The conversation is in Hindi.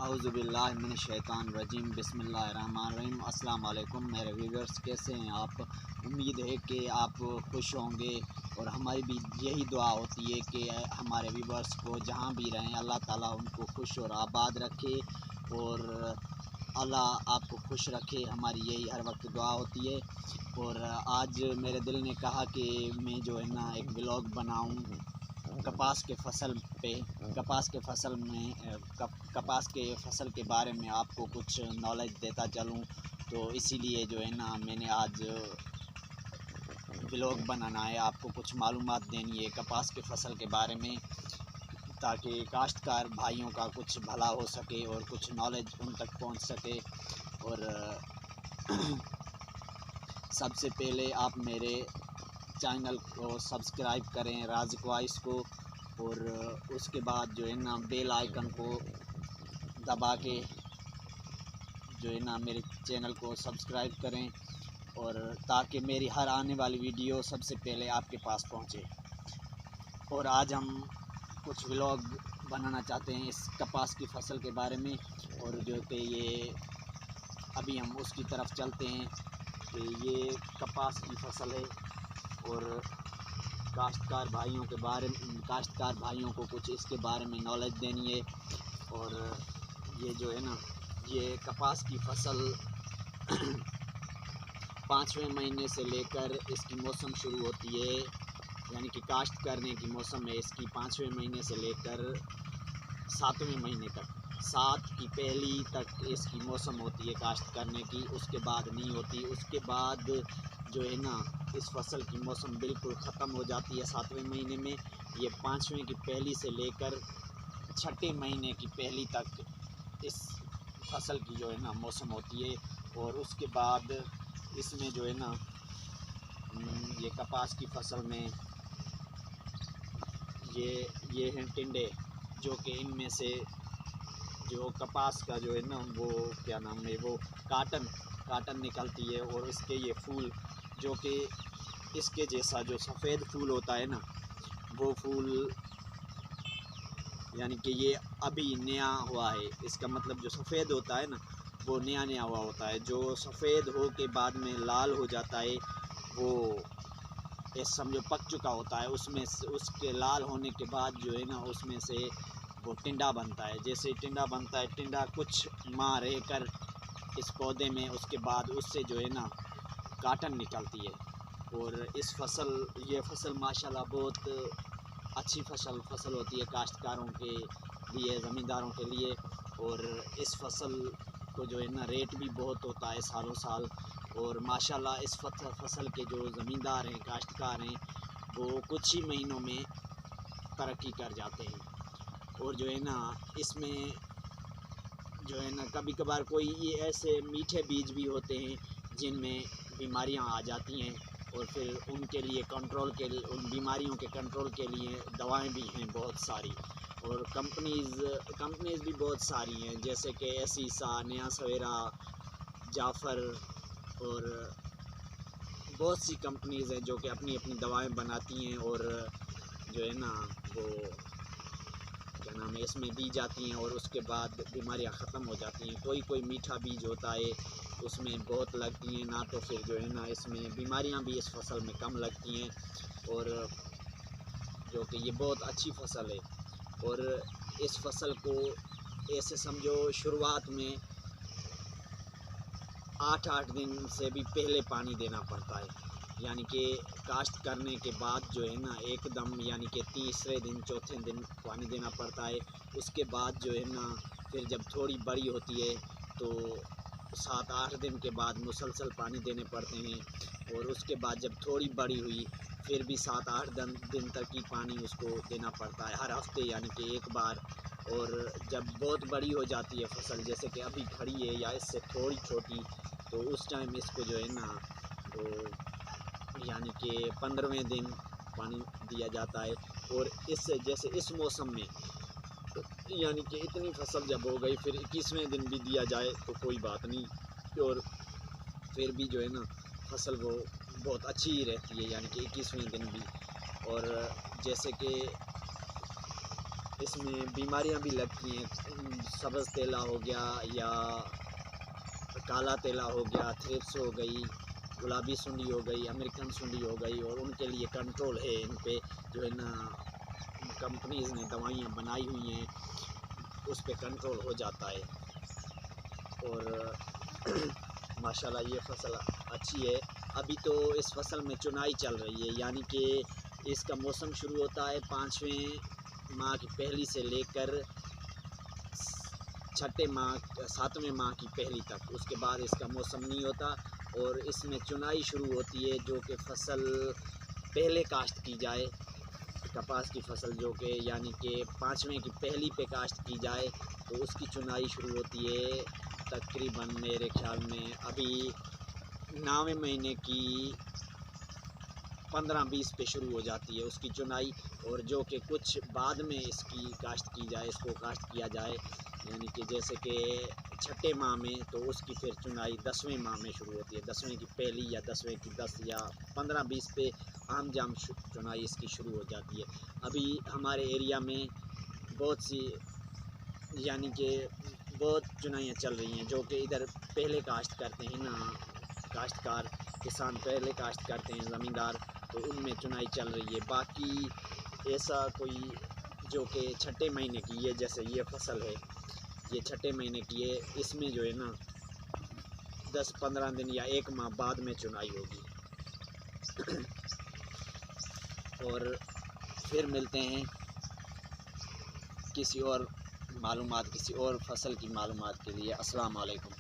औज़ुबिल्लाहिमिनश्शैतानिर्रजीम बिस्मिल्लाहिर्रहमानिर्रहीम। अस्सलाम वालेकुम मेरे व्यूअर्स, कैसे हैं आप? उम्मीद है कि आप खुश होंगे और हमारी भी यही दुआ होती है कि हमारे व्यूअर्स को जहाँ भी रहें अल्लाह ताला उनको खुश और आबाद रखे और अल्लाह आपको खुश रखे। हमारी यही हर वक्त दुआ होती है। और आज मेरे दिल ने कहा कि मैं जो है ना एक व्लॉग बनाऊँ कपास के फसल पे। कपास के फसल में कपास के फसल के बारे में आपको कुछ नॉलेज देता चलूँ, तो इसीलिए जो है ना मैंने आज व्लॉग बनाना है। आपको कुछ मालूमात देनी है कपास के फसल के बारे में, ताकि काश्तकार भाइयों का कुछ भला हो सके और कुछ नॉलेज उन तक पहुंच सके। और सबसे पहले आप मेरे चैनल को सब्सक्राइब करें, राज़िक वॉइस को, और उसके बाद जो है ना बेल आइकन को दबा के जो है ना मेरे चैनल को सब्सक्राइब करें, और ताकि मेरी हर आने वाली वीडियो सबसे पहले आपके पास पहुंचे। और आज हम कुछ व्लॉग बनाना चाहते हैं इस कपास की फसल के बारे में, और जो कि ये अभी हम उसकी तरफ चलते हैं कि ये कपास की फसल है और काश्तकार भाइयों को कुछ इसके बारे में नॉलेज देनी है। और ये जो है ना ये कपास की फसल 5वें महीने से लेकर इसकी मौसम शुरू होती है, यानी कि काश्त करने की मौसम है इसकी 5वें महीने से लेकर 7वें महीने तक, 7 की पहली तक इसकी मौसम होती है काश्त करने की। उसके बाद नहीं होती। उसके बाद जो है ना इस फसल की मौसम बिल्कुल ख़त्म हो जाती है 7वें महीने में। ये 5वें की पहली से लेकर 6ठे महीने की पहली तक इस फसल की जो है ना मौसम होती है। और उसके बाद इसमें जो है ना ये कपास की फसल में ये हैं टिंडे, जो कि इनमें से जो कपास का जो है ना वो क्या नाम है, वो काटन निकलती है। और इसके ये फूल, जो कि इसके जैसा जो सफ़ेद फूल होता है ना, वो फूल यानी कि ये अभी नया हुआ है। इसका मतलब जो सफ़ेद होता है ना वो नया हुआ होता है। जो सफ़ेद हो के बाद में लाल हो जाता है वो ये समझो पक चुका होता है। उसमें से उसके लाल होने के बाद जो है ना उसमें से वो टिंडा बनता है। जैसे टिंडा बनता है, टिंडा कुछ माह रह कर इस पौधे में, उसके बाद उससे जो है ना काटन निकलती है। और ये फसल माशाल्लाह बहुत अच्छी फसल होती है काश्तकारों के लिए, ज़मींदारों के लिए। और इस फसल को जो है ना रेट भी बहुत होता है सालों साल। और माशाल्लाह इस फसल के जो ज़मींदार हैं, काश्तकार हैं, वो कुछ ही महीनों में तरक्की कर जाते हैं। और जो है ना इसमें जो है ना कभी कभार कोई ये ऐसे मीठे बीज भी होते हैं जिनमें बीमारियां आ जाती हैं, और फिर उनके लिए उन बीमारियों के कंट्रोल के लिए दवाएं भी हैं बहुत सारी। और कंपनीज़ भी बहुत सारी हैं, जैसे कि एसीसा, नया सवेरा, जाफ़र, और बहुत सी कंपनीज़ हैं जो कि अपनी अपनी दवाएं बनाती हैं। और जो है ना वो क्या नाम है इसमें दी जाती हैं, और उसके बाद बीमारियां ख़त्म हो जाती हैं। कोई मीठा बीज होता है उसमें बहुत लगती हैं ना, तो फिर जो है ना इसमें बीमारियां भी इस फसल में कम लगती हैं। और जो कि ये बहुत अच्छी फसल है। और इस फसल को ऐसे समझो शुरुआत में 8 दिन से भी पहले पानी देना पड़ता है, यानी कि काश्त करने के बाद जो है ना एकदम, यानी कि तीसरे दिन चौथे दिन पानी देना पड़ता है। उसके बाद जो है ना फिर जब थोड़ी बड़ी होती है तो 7-8 दिन के बाद मुसलसल पानी देने पड़ते हैं। और उसके बाद जब थोड़ी बड़ी हुई फिर भी 7-8 दिन तक ही पानी उसको देना पड़ता है, हर हफ्ते यानी कि एक बार। और जब बहुत बड़ी हो जाती है फसल, जैसे कि अभी खड़ी है या इससे थोड़ी छोटी, तो उस टाइम इसको जो है ना वो यानी कि 15वें दिन पानी दिया जाता है। और इससे जैसे इस मौसम में यानी कि इतनी फसल जब हो गई फिर 21वें दिन भी दिया जाए तो कोई बात नहीं, और फिर भी जो है ना फसल वो बहुत अच्छी ही रहती है, यानी कि 21वें दिन भी। और जैसे कि इसमें बीमारियां भी लगती हैं, सब्ज़ तेला हो गया या काला तेला हो गया, थ्रिप्स हो गई, गुलाबी सुंडी हो गई, अमेरिकन सुंडी हो गई, और उनके लिए कंट्रोल है। इन पे जो है ना कंपनीज़ ने दवाइयाँ बनाई हुई हैं, उस पे कंट्रोल हो जाता है। और माशाल्लाह ये फ़सल अच्छी है। अभी तो इस फसल में चुनाई चल रही है, यानी कि इसका मौसम शुरू होता है 5वें माह की पहली से लेकर 6ठे माह 7वें माह की पहली तक। उसके बाद इसका मौसम नहीं होता, और इसमें चुनाई शुरू होती है, जो कि फ़सल पहले काश्त की जाए। कपास की फ़सल जो कि यानी कि 5वें की पहली पे काश्त की जाए, तो उसकी चुनाई शुरू होती है तकरीबन मेरे ख़्याल में अभी 9वें महीने की 15-20 पे शुरू हो जाती है उसकी चुनाई। और जो कि कुछ बाद में इसकी काश्त की जाए, इसको काश्त किया जाए, यानी कि जैसे कि 6ठे माह में, तो उसकी फिर चुनाई 10वें माह में शुरू होती है। 10वें की पहली या 10वें की 10 या 15-20 पे आम जाम चुनाई इसकी शुरू हो जाती है। अभी हमारे एरिया में बहुत सी यानी कि बहुत चुनाइयाँ चल रही हैं, जो कि इधर पहले काश्त करते हैं ना, काश्तकार किसान पहले काश्त करते हैं ज़मींदार, तो उनमें चुनाई चल रही है। बाकी ऐसा कोई जो कि 6ठे महीने की, ये जैसे ये फ़सल है, ये 6ठे महीने की है, इसमें जो है ना 10-15 दिन या 1 माह बाद में चुनाई होगी। और फिर मिलते हैं किसी और मालूमात, किसी और फसल की मालूमात के लिए। अस्सलाम वालेकुम।